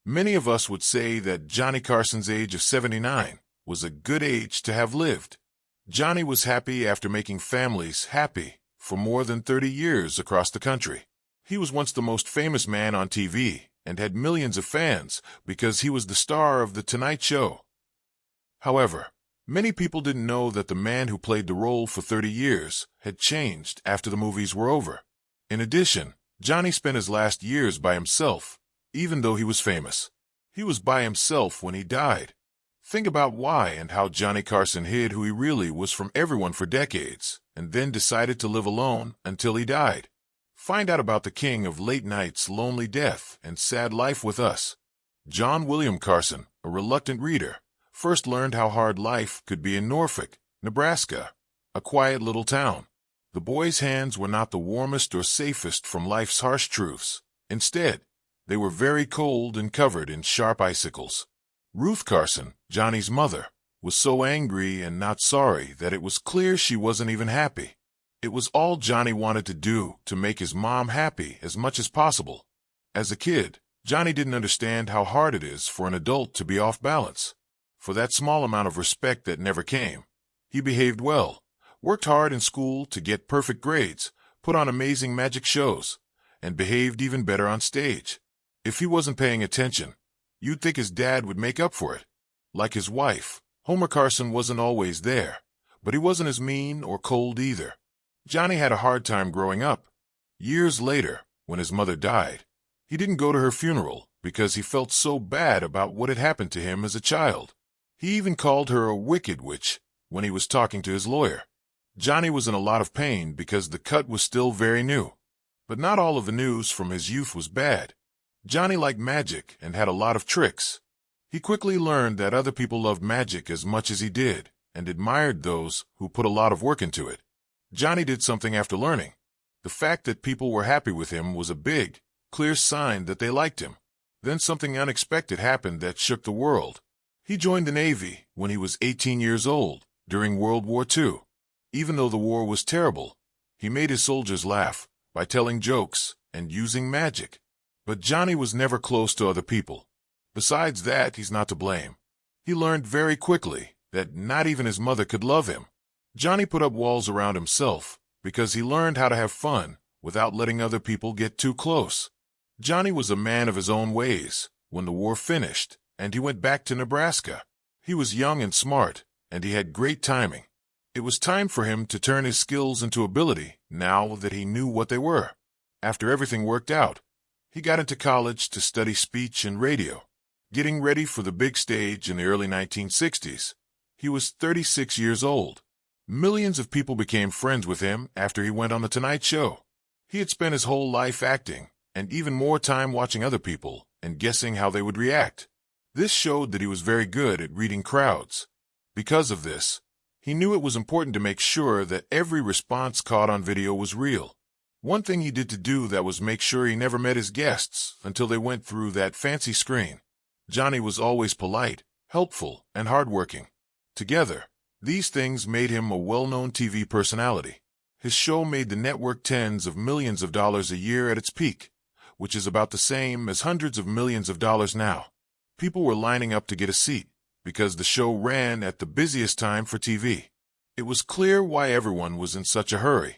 Many of us would say that Johnny Carson's age of 79 was a good age to have lived. Johnny was happy after making families happy for more than 30 years across the country. He was once the most famous man on TV and had millions of fans because he was the star of The Tonight Show. However, many people didn't know that the man who played the role for 30 years had changed after the movies were over. In addition, Johnny spent his last years by himself, even though he was famous. He was by himself when he died. Think about why and how Johnny Carson hid who he really was from everyone for decades, and then decided to live alone until he died. Find out about the king of late night's lonely death and sad life with us. John William Carson, a reluctant reader, first learned how hard life could be in Norfolk, Nebraska, a quiet little town. The boy's hands were not the warmest or safest from life's harsh truths. Instead, they were very cold and covered in sharp icicles. Ruth Carson, Johnny's mother, was so angry and not sorry that it was clear she wasn't even happy. It was all Johnny wanted to do to make his mom happy as much as possible. As a kid, Johnny didn't understand how hard it is for an adult to be off balance. For that small amount of respect that never came, he behaved well, worked hard in school to get perfect grades, put on amazing magic shows, and behaved even better on stage. If he wasn't paying attention, you'd think his dad would make up for it. Like his wife, Homer Carson wasn't always there, but he wasn't as mean or cold either. Johnny had a hard time growing up. Years later, when his mother died, he didn't go to her funeral because he felt so bad about what had happened to him as a child. He even called her a wicked witch when he was talking to his lawyer. Johnny was in a lot of pain because the cut was still very new. But not all of the news from his youth was bad. Johnny liked magic and had a lot of tricks. He quickly learned that other people loved magic as much as he did and admired those who put a lot of work into it. Johnny did something after learning. The fact that people were happy with him was a big, clear sign that they liked him. Then something unexpected happened that shook the world. He joined the Navy when he was 18 years old during World War II. Even though the war was terrible, he made his soldiers laugh by telling jokes and using magic. But Johnny was never close to other people. Besides that, he's not to blame. He learned very quickly that not even his mother could love him. Johnny put up walls around himself because he learned how to have fun without letting other people get too close. Johnny was a man of his own ways when the war finished and he went back to Nebraska. He was young and smart, and he had great timing. It was time for him to turn his skills into ability now that he knew what they were. After everything worked out, he got into college to study speech and radio, getting ready for the big stage in the early 1960s. He was 36 years old. Millions of people became friends with him after he went on The Tonight Show. He had spent his whole life acting, and even more time watching other people and guessing how they would react. This showed that he was very good at reading crowds. Because of this, he knew it was important to make sure that every response caught on video was real. One thing he did to do that was make sure he never met his guests until they went through that fancy screen. Johnny was always polite, helpful, and hardworking. Together, these things made him a well-known TV personality. His show made the network tens of millions of dollars a year at its peak, which is about the same as hundreds of millions of dollars now. People were lining up to get a seat because the show ran at the busiest time for TV. It was clear why everyone was in such a hurry.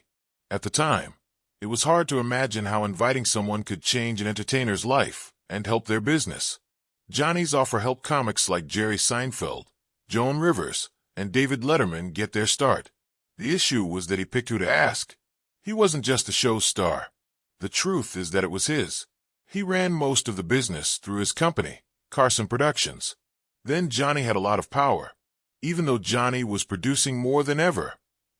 At the time, it was hard to imagine how inviting someone could change an entertainer's life and help their business. Johnny's offer helped comics like Jerry Seinfeld, Joan Rivers, and David Letterman get their start. The issue was that he picked who to ask. He wasn't just the show's star. The truth is that it was his. He ran most of the business through his company, Carson Productions. Then Johnny had a lot of power. Even though Johnny was producing more than ever,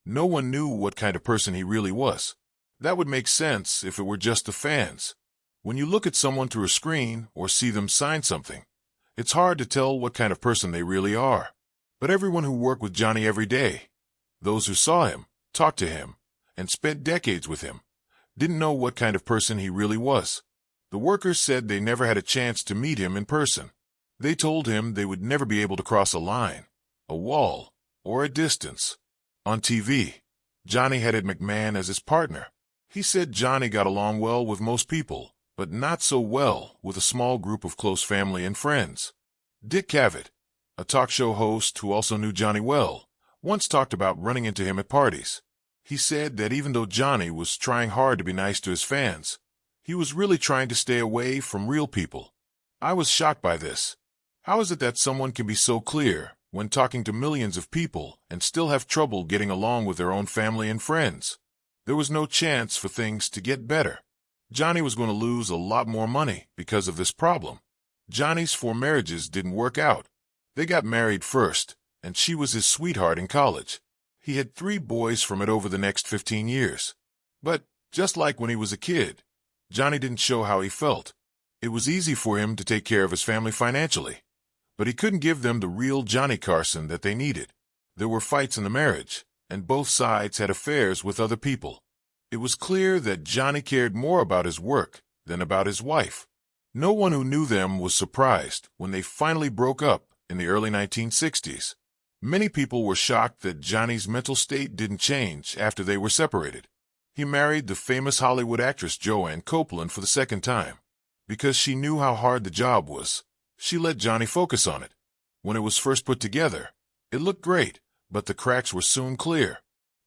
no one knew what kind of person he really was. That would make sense if it were just the fans. When you look at someone through a screen or see them sign something, it's hard to tell what kind of person they really are. But everyone who worked with Johnny every day, those who saw him, talked to him, and spent decades with him, didn't know what kind of person he really was. The workers said they never had a chance to meet him in person. They told him they would never be able to cross a line, a wall, or a distance. On TV, Johnny had Ed McMahon as his partner. He said Johnny got along well with most people, but not so well with a small group of close family and friends. Dick Cavett, a talk show host who also knew Johnny well, once talked about running into him at parties. He said that even though Johnny was trying hard to be nice to his fans, he was really trying to stay away from real people. I was shocked by this. How is it that someone can be so clear when talking to millions of people and still have trouble getting along with their own family and friends? There was no chance for things to get better. Johnny was going to lose a lot more money because of this problem. Johnny's 4 marriages didn't work out. They got married first, and she was his sweetheart in college. He had 3 boys from it over the next 15 years. But just like when he was a kid, Johnny didn't show how he felt. It was easy for him to take care of his family financially, but he couldn't give them the real Johnny Carson that they needed. There were fights in the marriage, and both sides had affairs with other people. It was clear that Johnny cared more about his work than about his wife. No one who knew them was surprised when they finally broke up in the early 1960s. Many people were shocked that Johnny's mental state didn't change after they were separated. He married the famous Hollywood actress Joanne Copeland for the second time. Because she knew how hard the job was, she let Johnny focus on it. When it was first put together, it looked great, but the cracks were soon clear.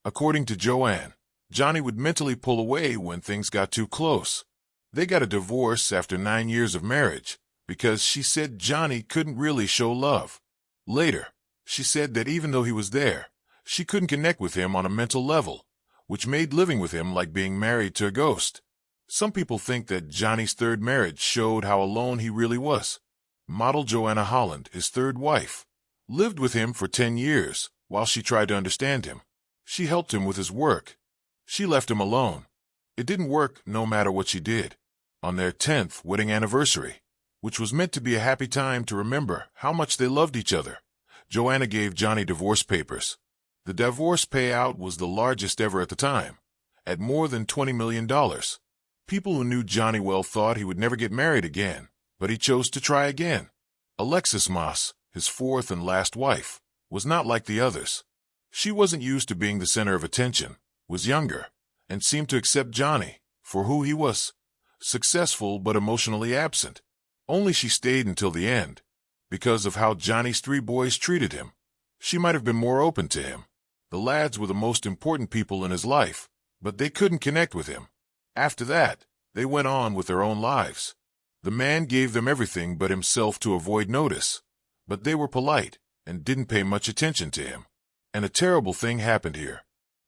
According to Joanne, Johnny would mentally pull away when things got too close. They got a divorce after 9 years of marriage because she said Johnny couldn't really show love. Later, she said that even though he was there, she couldn't connect with him on a mental level, which made living with him like being married to a ghost. Some people think that Johnny's 3rd marriage showed how alone he really was. Model Joanna Holland, his 3rd wife, lived with him for 10 years while she tried to understand him. She helped him with his work. She left him alone. It didn't work no matter what she did. On their 10th wedding anniversary, which was meant to be a happy time to remember how much they loved each other, Joanna gave Johnny divorce papers. The divorce payout was the largest ever at the time, at more than $20 million. People who knew Johnny well thought he would never get married again, but he chose to try again. Alexis Moss, his 4th and last wife, was not like the others. She wasn't used to being the center of attention, was younger, and seemed to accept Johnny for who he was, successful but emotionally absent. Only she stayed until the end. Because of how Johnny's 3 boys treated him, she might have been more open to him. The lads were the most important people in his life, but they couldn't connect with him. After that, they went on with their own lives. The man gave them everything but himself to avoid notice, but they were polite and didn't pay much attention to him. And a terrible thing happened here.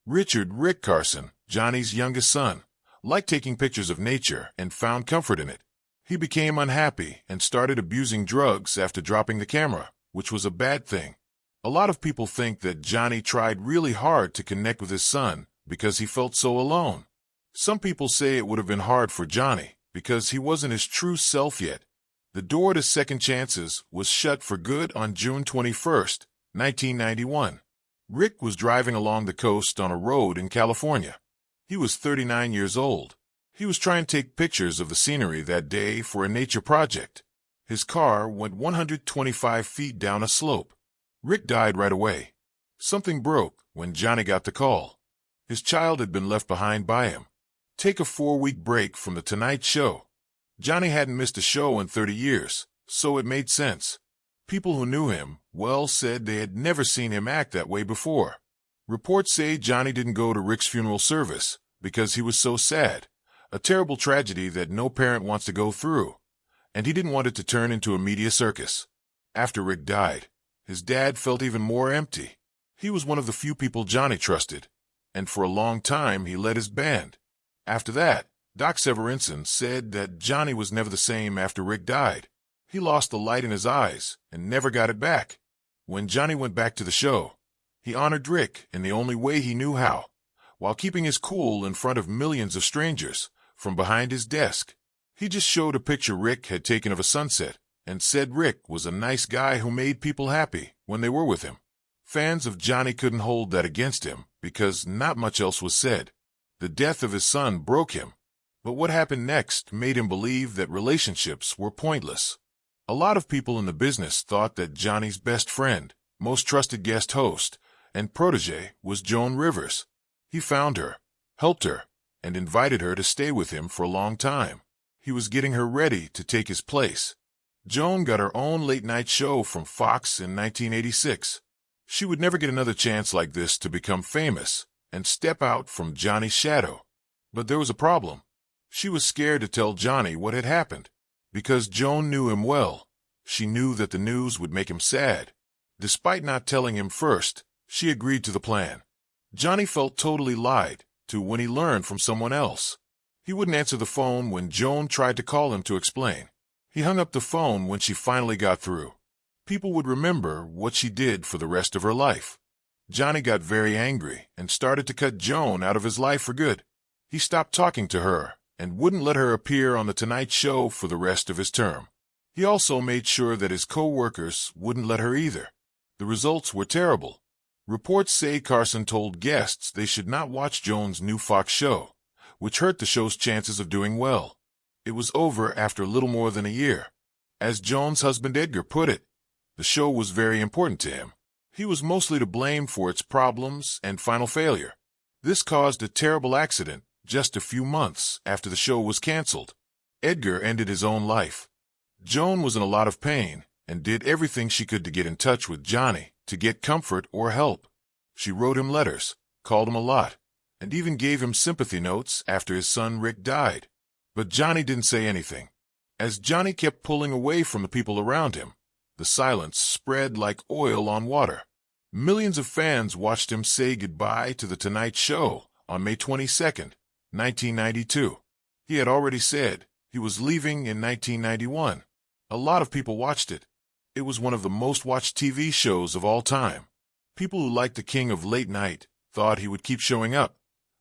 Richard "Rick" Carson, Johnny's youngest son, liked taking pictures of nature and found comfort in it. He became unhappy and started abusing drugs after dropping the camera, which was a bad thing. A lot of people think that Johnny tried really hard to connect with his son because he felt so alone. Some people say it would have been hard for Johnny because he wasn't his true self yet. The door to second chances was shut for good on June 21st, 1991. Rick was driving along the coast on a road in California. He was 39 years old. He was trying to take pictures of the scenery that day for a nature project. His car went 125 feet down a slope. Rick died right away. Something broke when Johnny got the call. His child had been left behind by him. Take a 4-week break from The Tonight Show. Johnny hadn't missed a show in 30 years, so it made sense. People who knew him well said they had never seen him act that way before. Reports say Johnny didn't go to Rick's funeral service because he was so sad, a terrible tragedy that no parent wants to go through, and he didn't want it to turn into a media circus. After Rick died, his dad felt even more empty. He was one of the few people Johnny trusted, and for a long time he led his band. After that, Doc Severinsen said that Johnny was never the same after Rick died. He lost the light in his eyes and never got it back. When Johnny went back to the show, he honored Rick in the only way he knew how, while keeping his cool in front of millions of strangers from behind his desk. He just showed a picture Rick had taken of a sunset and said Rick was a nice guy who made people happy when they were with him. Fans of Johnny couldn't hold that against him because not much else was said. The death of his son broke him, but what happened next made him believe that relationships were pointless. A lot of people in the business thought that Johnny's best friend, most trusted guest host, and protege was Joan Rivers. He found her, helped her, and invited her to stay with him for a long time. He was getting her ready to take his place. Joan got her own late-night show from Fox in 1986. She would never get another chance like this to become famous and step out from Johnny's shadow. But there was a problem. She was scared to tell Johnny what had happened. Because Joan knew him well, she knew that the news would make him sad. Despite not telling him first, she agreed to the plan. Johnny felt totally lied to when he learned from someone else. He wouldn't answer the phone when Joan tried to call him to explain. He hung up the phone when she finally got through. People would remember what she did for the rest of her life. Johnny got very angry and started to cut Joan out of his life for good. He stopped talking to her and wouldn't let her appear on The Tonight Show for the rest of his term. He also made sure that his co-workers wouldn't let her either. The results were terrible. Reports say Carson told guests they should not watch Joan's new Fox show, which hurt the show's chances of doing well. It was over after little more than a year. As Joan's husband Edgar put it, the show was very important to him. He was mostly to blame for its problems and final failure. This caused a terrible accident just a few months after the show was canceled. Edgar ended his own life. Joan was in a lot of pain and did everything she could to get in touch with Johnny to get comfort or help. She wrote him letters, called him a lot, and even gave him sympathy notes after his son Rick died. But Johnny didn't say anything. As Johnny kept pulling away from the people around him, the silence spread like oil on water. Millions of fans watched him say goodbye to The Tonight Show on May 22, 1992. He had already said he was leaving in 1991. A lot of people watched it. It was one of the most watched TV shows of all time. People who liked the king of late night thought he would keep showing up,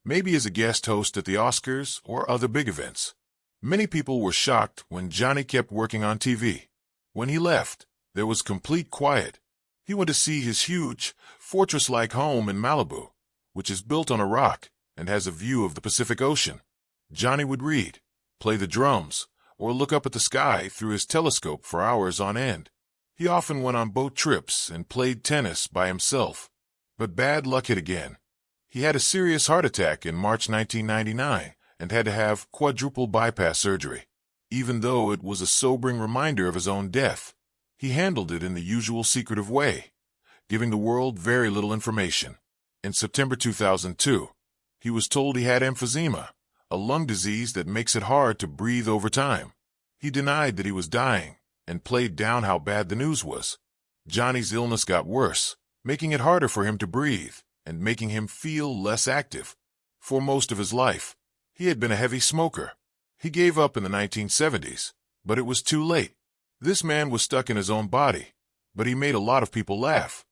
maybe as a guest host at the Oscars or other big events. Many people were shocked when Johnny kept working on TV. When he left, there was complete quiet. He went to see his huge, fortress-like home in Malibu, which is built on a rock and has a view of the Pacific Ocean. Johnny would read, play the drums, or look up at the sky through his telescope for hours on end. He often went on boat trips and played tennis by himself. But bad luck hit again. He had a serious heart attack in March 1999 and had to have quadruple bypass surgery. Even though it was a sobering reminder of his own death, he handled it in the usual secretive way, giving the world very little information. In September 2002, he was told he had emphysema, a lung disease that makes it hard to breathe over time. He denied that he was dying and played down how bad the news was. Johnny's illness got worse, making it harder for him to breathe and making him feel less active. For most of his life, he had been a heavy smoker. He gave up in the 1970s, but it was too late. This man was stuck in his own body, but he made a lot of people laugh.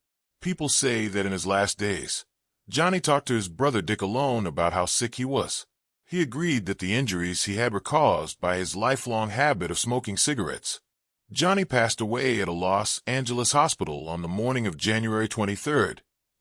People say that in his last days, Johnny talked to his brother Dick alone about how sick he was. He agreed that the injuries he had were caused by his lifelong habit of smoking cigarettes. Johnny passed away at a Los Angeles hospital on the morning of January 23,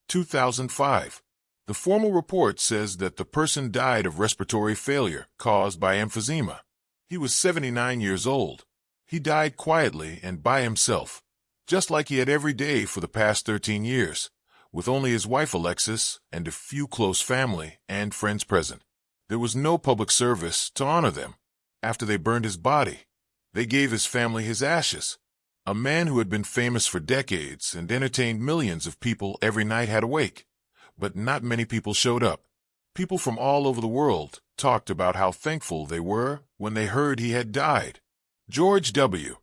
2005. The formal report says that the person died of respiratory failure caused by emphysema. He was 79 years old. He died quietly and by himself, just like he had every day for the past 13 years, with only his wife Alexis and a few close family and friends present. There was no public service to honor them. After they burned his body, they gave his family his ashes. A man who had been famous for decades and entertained millions of people every night had a wake, but not many people showed up. People from all over the world talked about how thankful they were when they heard he had died. George W.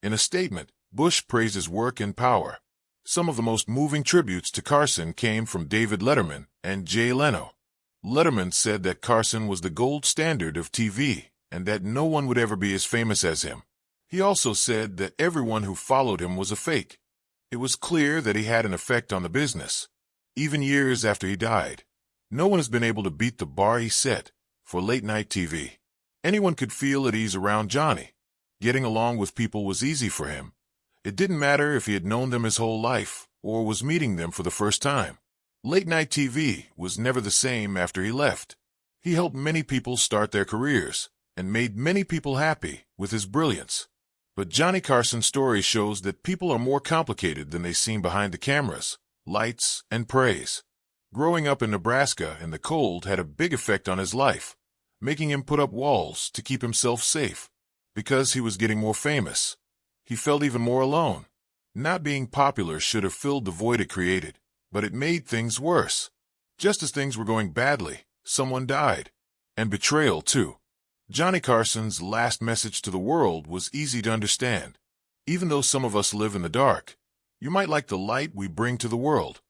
In a statement, Bush praised his work and power. Some of the most moving tributes to Carson came from David Letterman and Jay Leno. Letterman said that Carson was the gold standard of TV and that no one would ever be as famous as him. He also said that everyone who followed him was a fake. It was clear that he had an effect on the business. Even years after he died, no one has been able to beat the bar he set for late-night TV. Anyone could feel at ease around Johnny. Getting along with people was easy for him. It didn't matter if he had known them his whole life or was meeting them for the first time. Late-night TV was never the same after he left. He helped many people start their careers and made many people happy with his brilliance. But Johnny Carson's story shows that people are more complicated than they seem behind the cameras, lights, and praise. Growing up in Nebraska in the cold had a big effect on his life, making him put up walls to keep himself safe. Because he was getting more famous, he felt even more alone. Not being popular should have filled the void it created, but it made things worse. Just as things were going badly, someone died. And betrayal, too. Johnny Carson's last message to the world was easy to understand. Even though some of us live in the dark, you might like the light we bring to the world.